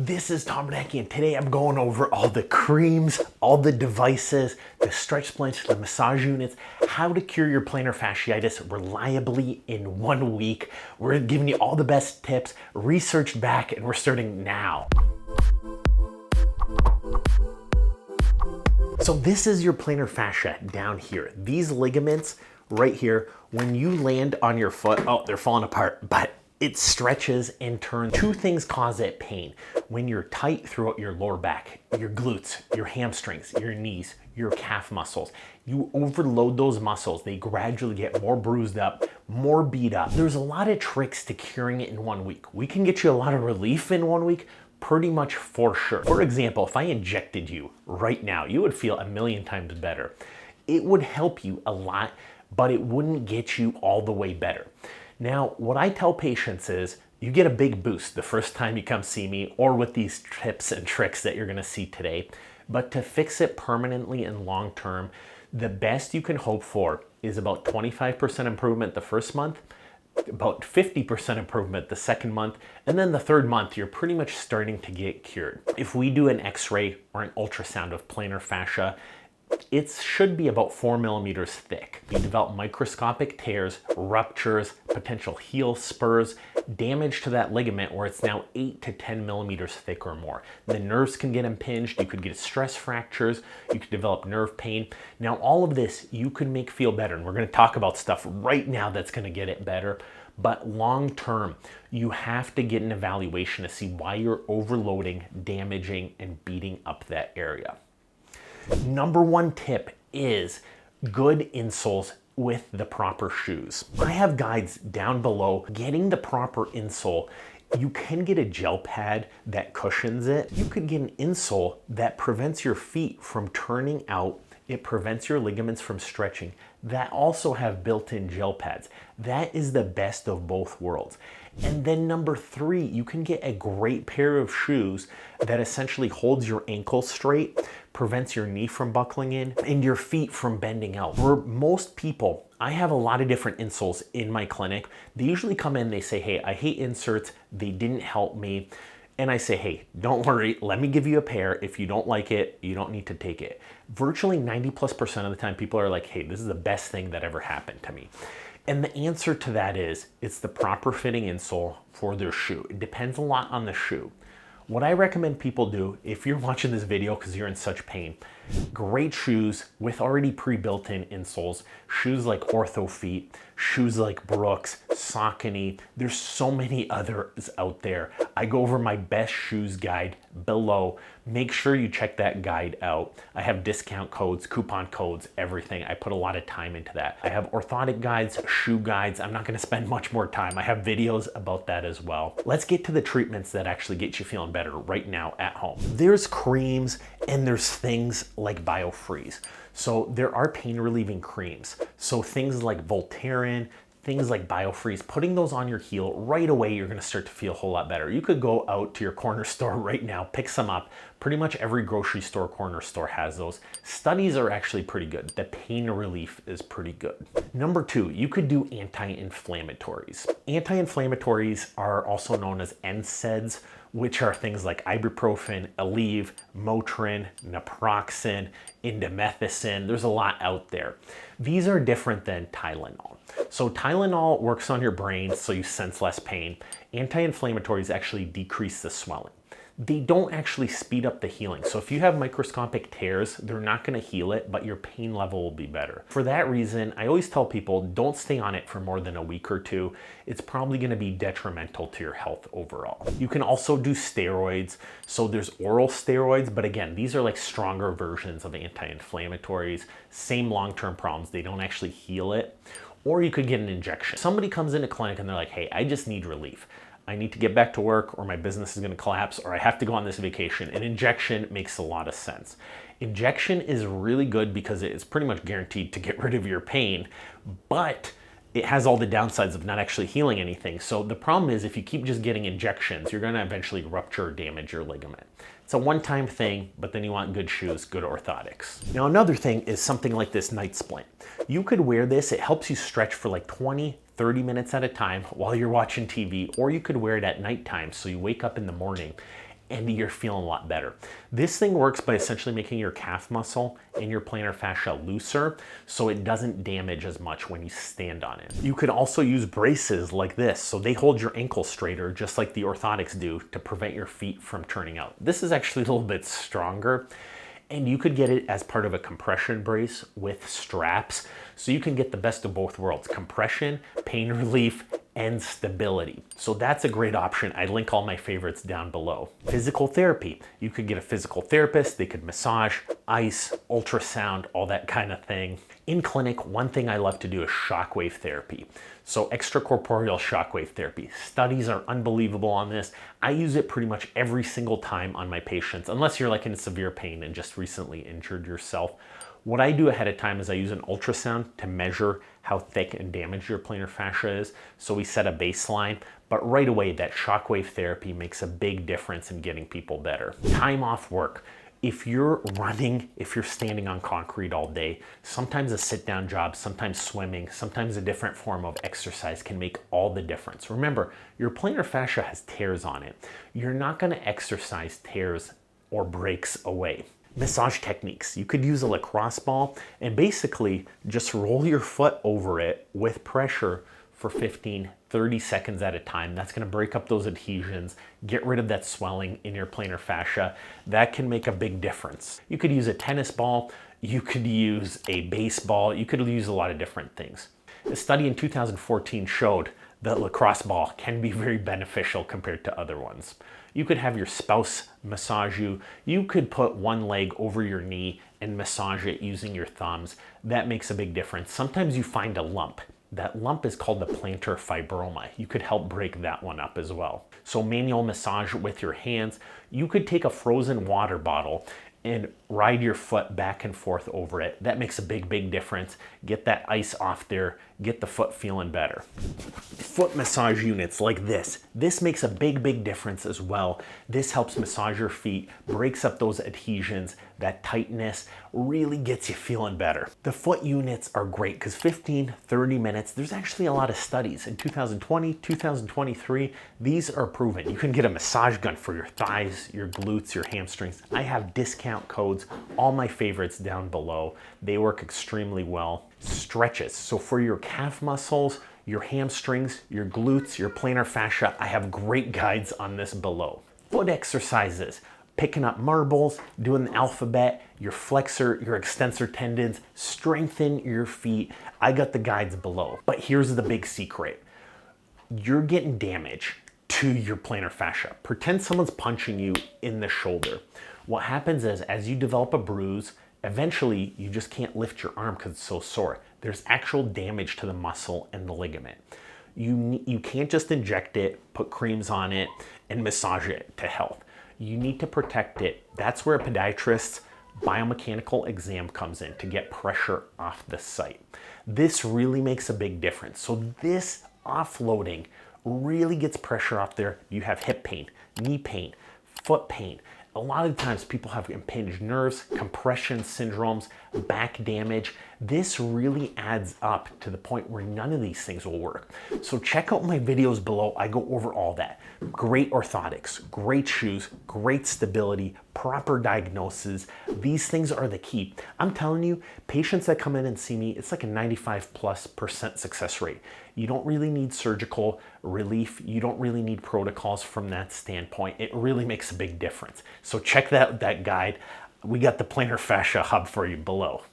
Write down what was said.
This is Tom Blanc, and today I'm going over all the creams, all the devices, the stretch splints, the massage units, how to cure your plantar fasciitis reliably in 1 week. We're giving you all the best tips, researched back, and we're starting now. So this is your plantar fascia down here. These ligaments right here, when you land on your foot, oh, they're falling apart, but it stretches and turns. Two things cause it pain. When you're tight throughout your lower back, your glutes, your hamstrings, your knees, your calf muscles. You overload those muscles, they gradually get more bruised up, more beat up. There's a lot of tricks to curing it in 1 week. We can get you a lot of relief in 1 week, pretty much for sure. For example, if I injected you right now, you would feel a million times better. It would help you a lot, but it wouldn't get you all the way better. Now, what I tell patients is you get a big boost the first time you come see me or with these tips and tricks that you're gonna see today. But to fix it permanently and long term, the best you can hope for is about 25% improvement the first month, about 50% improvement the second month, and then the third month, you're pretty much starting to get cured. If we do an x-ray or an ultrasound of plantar fascia, it should be about 4 millimeters thick. You develop microscopic tears, ruptures, potential heel spurs, damage to that ligament where it's now 8 to 10 millimeters thick or more. The nerves can get impinged, you could get stress fractures, you could develop nerve pain. Now all of this you could make feel better, and we're gonna talk about stuff right now that's gonna get it better. But long term, you have to get an evaluation to see why you're overloading, damaging, and beating up that area. Number one tip is good insoles with the proper shoes. I have guides down below. Getting the proper insole, you can get a gel pad that cushions it. You could get an insole that prevents your feet from turning out. It prevents your ligaments from stretching. That also have built-in gel pads. That is the best of both worlds. And then number three, you can get a great pair of shoes that essentially holds your ankle straight, prevents your knee from buckling in, and your feet from bending out. For most people, I have a lot of different insoles in my clinic. They usually come in, they say, hey, I hate inserts, they didn't help me. And I say, hey, don't worry, let me give you a pair. If you don't like it, you don't need to take it. Virtually 90+% of the time, people are like, hey, this is the best thing that ever happened to me. And the answer to that is, it's the proper fitting insole for their shoe. It depends a lot on the shoe. What I recommend people do, if you're watching this video because you're in such pain, great shoes with already pre-built-in insoles, shoes like Orthofeet, shoes like Brooks, Saucony. There's so many others out there. I go over my best shoes guide below. Make sure you check that guide out. I have discount codes, coupon codes, everything. I put a lot of time into that. I have orthotic guides, shoe guides. I'm not gonna spend much more time. I have videos about that as well. Let's get to the treatments that actually get you feeling better right now at home. There's creams and there's things like BioFreeze. So there are pain relieving creams. So things like Voltaren, things like BioFreeze, putting those on your heel right away, you're gonna start to feel a whole lot better. You could go out to your corner store right now, pick some up. Pretty much every grocery store, corner store has those. Studies are actually pretty good. The pain relief is pretty good. Number two, you could do anti-inflammatories. Anti-inflammatories are also known as NSAIDs, which are things like ibuprofen, Aleve, Motrin, naproxen, indomethacin. There's a lot out there. These are different than Tylenol. So Tylenol works on your brain so you sense less pain. Anti-inflammatories actually decrease the swelling. They don't actually speed up the healing. So if you have microscopic tears, they're not gonna heal it, but your pain level will be better. For that reason, I always tell people, don't stay on it for more than a week or two. It's probably gonna be detrimental to your health overall. You can also do steroids. So there's oral steroids, but again, these are like stronger versions of anti-inflammatories. Same long-term problems, they don't actually heal it. Or you could get an injection. Somebody comes into clinic and they're like, hey, I just need relief. I need to get back to work or my business is gonna collapse or I have to go on this vacation. An injection makes a lot of sense. Injection is really good because it's pretty much guaranteed to get rid of your pain, but it has all the downsides of not actually healing anything. So the problem is if you keep just getting injections, you're gonna eventually rupture or damage your ligament. It's a one-time thing, but then you want good shoes, good orthotics. Now another thing is something like this night splint. You could wear this, it helps you stretch for like 20, 30 minutes at a time while you're watching TV, or you could wear it at nighttime so you wake up in the morning and you're feeling a lot better. This thing works by essentially making your calf muscle and your plantar fascia looser so it doesn't damage as much when you stand on it. You could also use braces like this, so they hold your ankle straighter just like the Orthotics do to prevent your feet from turning out. This is actually a little bit stronger, and you could get it as part of a compression brace with straps, so you can get the best of both worlds: compression, pain relief, and stability. So that's a great option. I link all my favorites down below. Physical therapy. You could get a physical therapist. They could massage, ice, ultrasound, all that kind of thing. In clinic, one thing I love to do is shockwave therapy. So extracorporeal shockwave therapy. Studies are unbelievable on this. I use it pretty much every single time on my patients, unless you're like in severe pain and just recently injured yourself. What I do ahead of time is I use an ultrasound to measure how thick and damaged your plantar fascia is. So we set a baseline, but right away that shockwave therapy makes a big difference in getting people better. Time off work. If you're running, if you're standing on concrete all day, sometimes a sit-down job, sometimes swimming, sometimes a different form of exercise can make all the difference. Remember, your plantar fascia has tears on it. You're not going to exercise tears or breaks away. Massage techniques. You could use a lacrosse ball and basically just roll your foot over it with pressure for 15, 30 seconds at a time. That's going to break up those adhesions, get rid of that swelling in your plantar fascia. That can make a big difference. You could use a tennis ball, you could use a baseball, you could use a lot of different things. A study in 2014 showed that lacrosse ball can be very beneficial compared to other ones. You could have your spouse massage you. You could put one leg over your knee and massage it using your thumbs. That makes a big difference. Sometimes you find a lump. That lump is called the plantar fibroma. You could help break that one up as well. So manual massage with your hands. You could take a frozen water bottle and ride your foot back and forth over it. That makes a big difference. Get that ice off there, get the foot feeling better. Foot massage units like this. This makes a big difference as well. This helps massage your feet, breaks up those adhesions, that tightness, really gets you feeling better. The foot units are great because 15, 30 minutes, there's actually a lot of studies. In 2020, 2023, these are proven. You can get a massage gun for your thighs, your glutes, your hamstrings. I have discount codes, all my favorites down below. They work extremely well. Stretches. So for your calf muscles, your hamstrings, your glutes, your plantar fascia, I have great guides on this below. Foot exercises. Picking up marbles, doing the alphabet, your flexor, your extensor tendons, strengthen your feet. I got the guides below. But here's the big secret. You're getting damage to your plantar fascia. Pretend someone's punching you in the shoulder. What happens is, as you develop a bruise, eventually you just can't lift your arm because it's so sore. There's actual damage to the muscle and the ligament. You can't just inject it, put creams on it, and massage it to health. You need to protect it. That's where a podiatrist's biomechanical exam comes in to get pressure off the site. This really makes a big difference. So this offloading really gets pressure off there. You have hip pain, knee pain, foot pain. A lot of times people have impinged nerves, compression syndromes, back damage. This really adds up to the point where none of these things will work. So check out my videos below. I go over all that. Great orthotics, great shoes, great stability, proper diagnosis. These things are the key. I'm telling you, patients that come in and see me, it's like a 95+% success rate. You don't really need surgical relief. You don't really need protocols from that standpoint. It really makes a big difference. So check that guide. We got the plantar fascia hub for you below.